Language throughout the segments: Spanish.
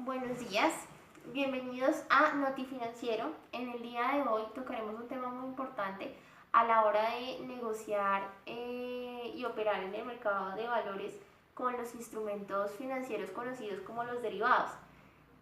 Buenos días, bienvenidos a Noti Financiero. En el día de hoy tocaremos un tema muy importante a la hora de negociar y operar en el mercado de valores con los instrumentos financieros conocidos como los derivados.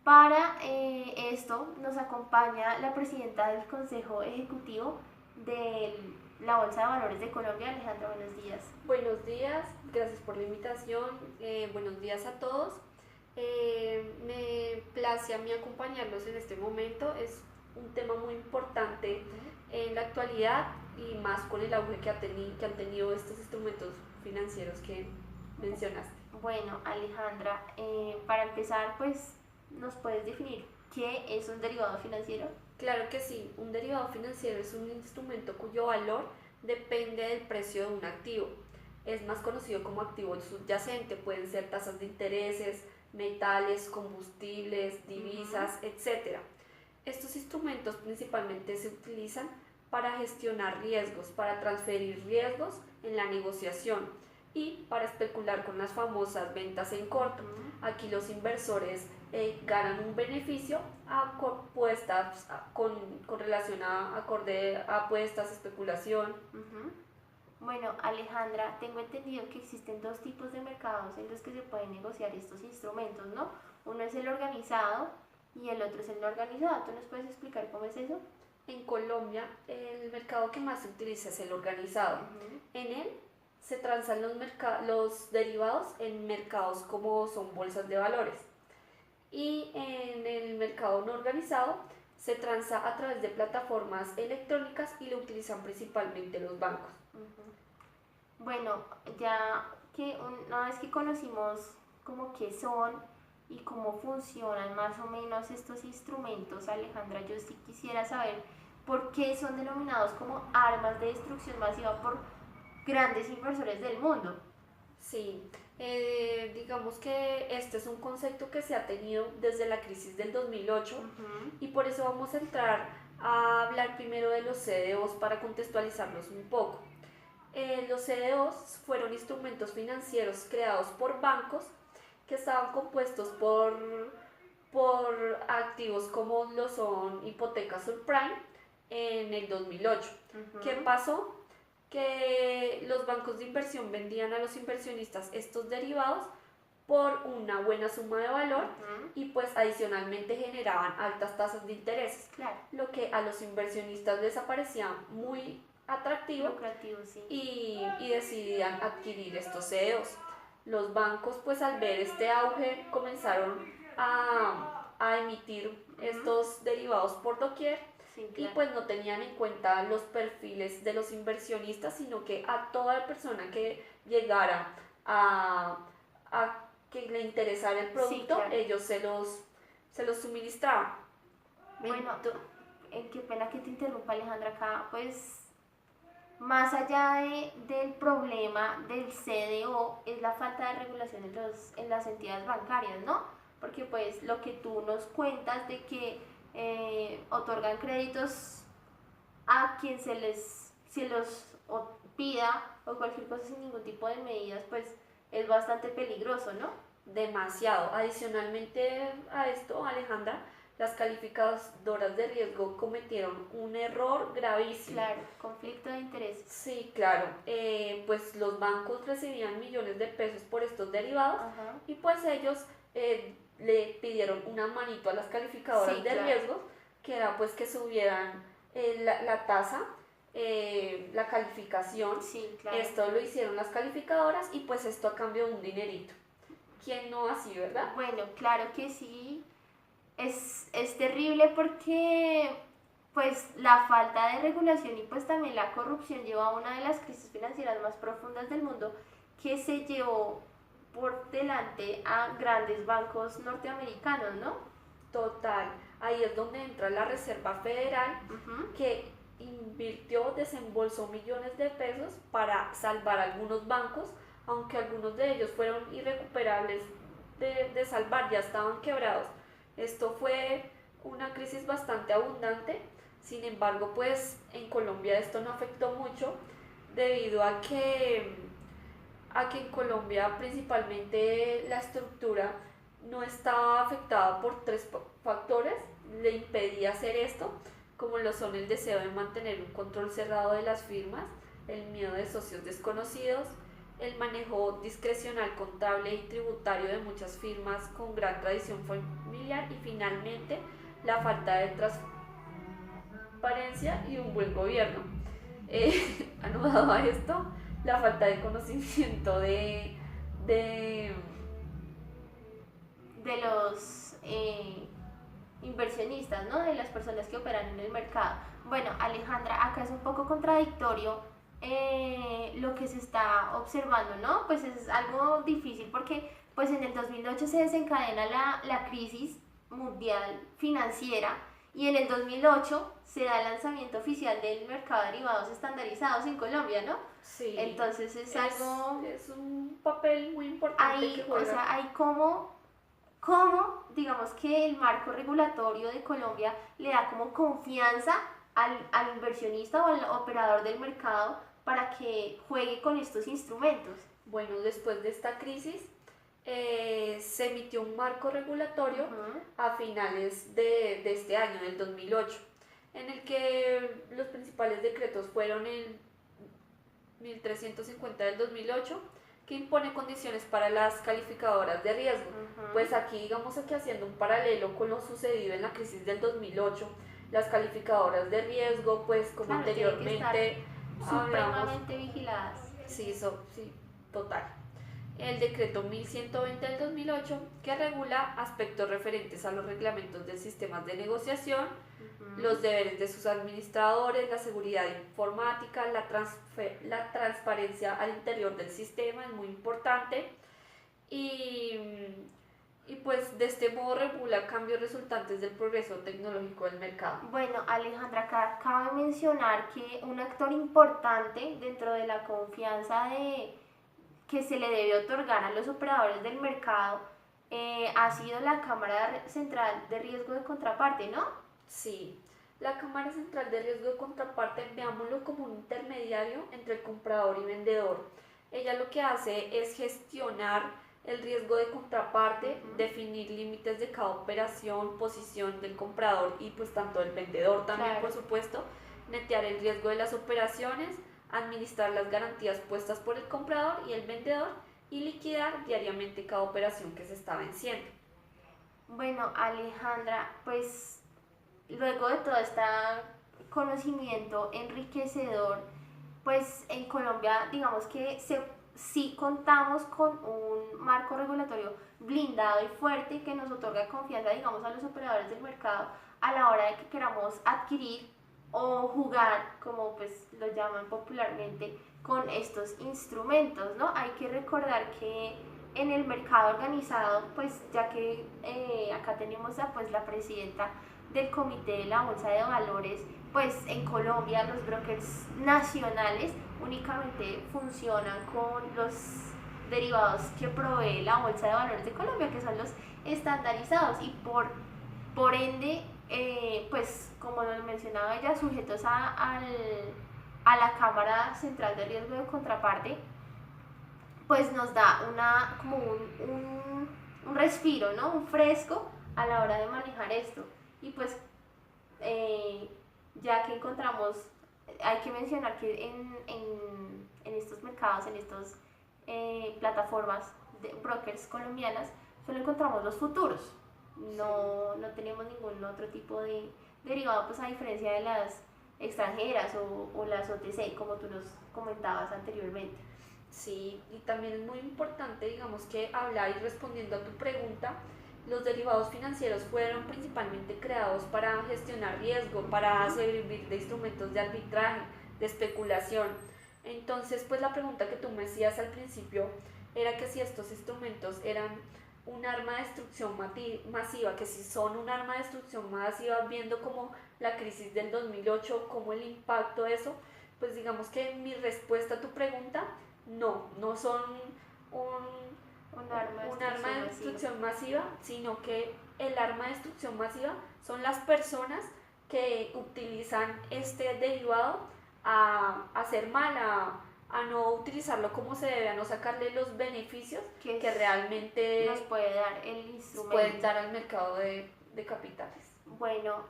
Para esto nos acompaña la presidenta del Consejo Ejecutivo de la Bolsa de Valores de Colombia, Alejandra. Buenos días. Buenos días, gracias por la invitación, buenos días a todos. Me place a mí acompañarlos en este momento, es un tema muy importante en la actualidad y más con el auge que han tenido estos instrumentos financieros que mencionaste. Bueno, Alejandra, para empezar, pues, ¿nos puedes definir qué es un derivado financiero? Claro que sí, un derivado financiero es un instrumento cuyo valor depende del precio de un activo. Es más conocido como activo subyacente, pueden ser tasas de intereses, metales, combustibles, divisas, etc. Estos instrumentos principalmente se utilizan para gestionar riesgos, para transferir riesgos en la negociación y para especular con las famosas ventas en corto. Aquí los inversores ganan un beneficio a apuestas con relación a acorde a apuestas, especulación. Ujú. Bueno, Alejandra, tengo entendido que existen dos tipos de mercados en los que se pueden negociar estos instrumentos, ¿no? Uno es el organizado y el otro es el no organizado. ¿Tú nos puedes explicar cómo es eso? En Colombia, el mercado que más se utiliza es el organizado. En él se transan los derivados en mercados como son bolsas de valores. Y en el mercado no organizado se transa a través de plataformas electrónicas y lo utilizan principalmente los bancos. Bueno, ya que una vez que conocimos como qué son y cómo funcionan más o menos estos instrumentos, Alejandra, yo sí quisiera saber por qué son denominados como armas de destrucción masiva por grandes inversores del mundo. Sí, digamos que este es un concepto que se ha tenido desde la crisis del 2008 Ujú. y por eso vamos a entrar a hablar primero de los CDOs para contextualizarlos un poco. Los CDOs fueron instrumentos financieros creados por bancos que estaban compuestos por activos como lo son hipotecas subprime en el 2008. ¿Qué Ujú. pasó? Que los bancos de inversión vendían a los inversionistas estos derivados por una buena suma de valor Ujú. y pues adicionalmente generaban altas tasas de interés, Claro, lo que a los inversionistas les parecía muy atractivo lucrativo, sí. y decidían adquirir estos CDOs. Los bancos pues al ver este auge comenzaron a emitir Ujú. estos derivados por doquier Sí, y claro. pues no tenían en cuenta los perfiles de los inversionistas, sino que a toda persona que llegara a, a que le interesara el Sí, producto, claro. ellos se los suministraban. Bueno, Ento- qué pena que te interrumpa, Alejandra, acá, pues más allá del problema del CDO es la falta de regulación en las entidades bancarias, ¿no? Porque pues lo que tú nos cuentas de que otorgan créditos a quien se los pida o cualquier cosa sin ningún tipo de medidas, pues es bastante peligroso, ¿no? Demasiado. Adicionalmente a esto, Alejandra, las calificadoras de riesgo cometieron un error gravísimo. Claro, conflicto de intereses. Sí, claro, pues los bancos recibían millones de pesos por estos derivados Ajá. y pues ellos le pidieron una manito a las calificadoras Sí, de claro. riesgo, que era pues que subieran la tasa, la calificación. Sí, claro. Esto lo hicieron las calificadoras y pues esto a cambio de un dinerito. ¿Quién no así, verdad? Bueno, claro que sí. Es terrible porque pues la falta de regulación y pues también la corrupción lleva a una de las crisis financieras más profundas del mundo que se llevó por delante a grandes bancos norteamericanos, ¿no? Total, ahí es donde entra la Reserva Federal Ujú. que invirtió, desembolsó millones de pesos para salvar algunos bancos, aunque algunos de ellos fueron irrecuperables de salvar, ya estaban quebrados. Esto fue una crisis bastante abundante, sin embargo, pues en Colombia esto no afectó mucho debido a que en Colombia principalmente la estructura no estaba afectada por tres factores, le impedía hacer esto, como lo son el deseo de mantener un control cerrado de las firmas, el miedo de socios desconocidos, el manejo discrecional contable y tributario de muchas firmas con gran tradición familiar y finalmente la falta de transparencia y un buen gobierno. Anudado a esto, la falta de conocimiento de De los inversionistas, ¿no? De las personas que operan en el mercado. Bueno, Alejandra, acá es un poco contradictorio lo que se está observando, ¿no? Pues es algo difícil porque pues en el 2008 se desencadena la crisis mundial financiera y en el 2008 se da el lanzamiento oficial del mercado de derivados estandarizados en Colombia, ¿no? Sí, Entonces es algo... es un papel muy importante que Hay, o juega. sea, hay digamos que el marco regulatorio de Colombia le da como confianza al inversionista o al operador del mercado para que juegue con estos instrumentos. Bueno, después de esta crisis se emitió un marco regulatorio a finales de este año, del 2008, en el que los principales decretos fueron el 1350 del 2008, que impone condiciones para las calificadoras de riesgo. Pues aquí, digamos que haciendo un paralelo con lo sucedido en la crisis del 2008, las calificadoras de riesgo, pues como Claro, anteriormente supremamente vigiladas. Sí, sí, total. El decreto 1120 del 2008 que regula aspectos referentes a los reglamentos del sistema de negociación, los deberes de sus administradores, la seguridad informática, la transparencia al interior del sistema es muy importante y, y pues de este modo regula cambios resultantes del progreso tecnológico del mercado. Bueno, Alejandra, acá cabe mencionar que un actor importante dentro de la confianza que se le debe otorgar a los operadores del mercado ha sido la Cámara Central de Riesgo de Contraparte, ¿no? Sí, la Cámara Central de Riesgo de Contraparte, veámoslo como un intermediario entre el comprador y vendedor. Ella lo que hace es gestionar el riesgo de contraparte, definir límites de cada operación, posición del comprador y pues tanto del vendedor también, Claro. por supuesto, netear el riesgo de las operaciones, administrar las garantías puestas por el comprador y el vendedor y liquidar diariamente cada operación que se está venciendo. Bueno, Alejandra, pues luego de todo este conocimiento enriquecedor, pues en Colombia digamos que sí contamos con un marco regulatorio blindado y fuerte que nos otorga confianza, digamos, a los operadores del mercado a la hora de que queramos adquirir o jugar, como pues lo llaman popularmente, con estos instrumentos, ¿no? Hay que recordar que en el mercado organizado, pues ya que acá tenemos a pues la presidenta del comité de la bolsa de valores, pues en Colombia los brokers nacionales únicamente funcionan con los derivados que provee la bolsa de valores de Colombia, que son los estandarizados y por ende, pues como lo mencionaba ella, sujetos a la Cámara Central de Riesgo de Contraparte, pues nos da como un respiro, ¿no? Un fresco a la hora de manejar esto. Y pues ya que encontramos, hay que mencionar que en estos mercados, en estas plataformas de brokers colombianas, solo encontramos los futuros. No tenemos ningún otro tipo de derivado, pues a diferencia de las extranjeras o las OTC, como tú nos comentabas anteriormente. Sí, y también es muy importante, digamos, que hablar y respondiendo a tu pregunta, los derivados financieros fueron principalmente creados para gestionar riesgo, para servir de instrumentos de arbitraje, de especulación. Entonces, pues la pregunta que tú me hacías al principio era que si estos instrumentos eran un arma de destrucción masiva, que si son un arma de destrucción masiva, viendo como la crisis del 2008, como el impacto de eso, pues digamos que mi respuesta a tu pregunta, no son un arma de destrucción masiva, sino que el arma de destrucción masiva son las personas que utilizan este derivado a hacer mal, a no utilizarlo como se debe, a no sacarle los beneficios Que que realmente nos puede dar el instrumento. pueden dar al mercado de capitales. Bueno,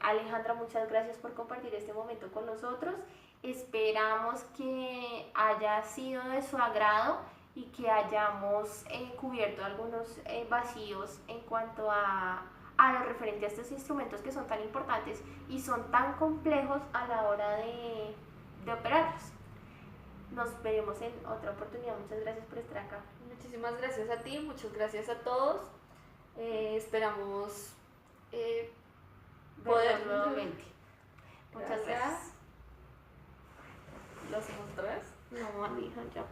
Alejandra, muchas gracias por compartir este momento con nosotros. Esperamos que haya sido de su agrado y que hayamos cubierto algunos vacíos en cuanto a lo referente a estos instrumentos que son tan importantes y son tan complejos a la hora de operarlos. Nos veremos en otra oportunidad. Muchas gracias por estar acá. Muchísimas gracias a ti, muchas gracias a todos. Esperamos Vernos nuevamente. Muchas Gracias. gracias. ¿Lo hacemos otra vez? No, amiga, ya.